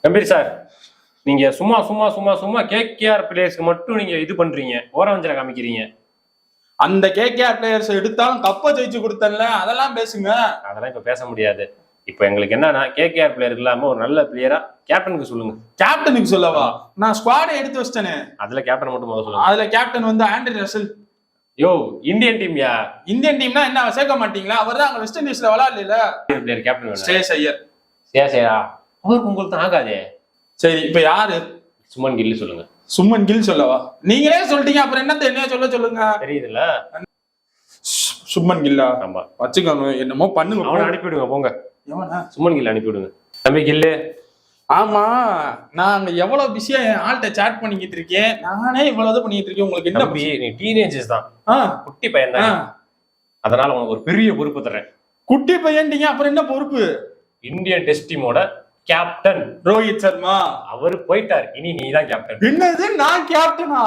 Gambhir sir, நீங்க சும்மா சும்மா சும்மா சும்மா கேகேஆர் பிளேயர்ஸ்க்கு மட்டும் நீங்க இது பண்றீங்க, ஓரவஞ்சனை காமிக்கிறீங்க. அந்த கேகேஆர் பிளேயர்ஸ் எடுத்தாலும் கப்ப ஜெயிச்சு கொடுத்தல, அதெல்லாம் பேசுங்க. அதெல்லாம் இப்ப பேச முடியாது. இப்ப எங்களுக்கு என்னன்னா கேகேஆர் பிளேயர் இல்லாம ஒரு நல்ல பிளேயரா கேப்டனுக்கு சொல்லுங்க. கேப்டனுக்கு சொல்லவா? நான் ஸ்குவாடை எடுத்து வச்சிட்டேனே. அதுல கேப்டன் மட்டும் முதல்ல சொல்லுங்க. அதுல கேப்டன் வந்து ஆண்ட்ரி ரசல். யோ, இந்தியன் டீம்யா. இந்தியன் டீம்னா என்ன சேர்க்க மாட்டீங்களா? அவர் தான் அங்க வெஸ்ட் இண்டீஸ்ல விளையாடல. பிளேயர் கேப்டன் வேணும். ஸ்ரேயஸ் ஐயர். சேசேரா அவருக்கு உங்களுக்கு தான் ஆகாதே. சரி, இப்ப யாரு? சுமன் கில் சொல்லுங்க. சுமன் கில் சொல்லவா? நீங்களே சொல்லிட்டீங்க, அப்புறம் என்ன சொல்லுங்க. தெரியுதுல்ல? சுமன் கில்லா? ஆமா, வச்சுக்கோங்க. என்னமோ பண்ணுங்க. அவனை அனுப்பிவிடுங்க போங்க. எவனா? சுமன் கில் அனுப்பிவிடுங்க. தம்பி கில்லு. ஆமா, நான் அங்க எவ்வளவு பிஸியா என் ஆள்கிட்ட சாட் பண்ணிக்கிட்டு இருக்கேன். நானே இவ்வளவு பண்ணிட்டு இருக்கேன். உங்களுக்கு என்ன? தம்பி, நீ டீனேஜர்ஸ் தான், குட்டி பையன் தான். அதனால உனக்கு ஒரு பெரிய பொறுப்பு தர்றேன். குட்டி பையன்ட்டீங்க, அப்புறம் என்ன பொறுப்பு? இந்தியன் டெஸ்ட் டீமோட கேப்டன் ரோஹித் சர்மா அவரு போயிட்டார். இனி நீ தான் கேப்டன். என்னது, நான் கேப்டனா?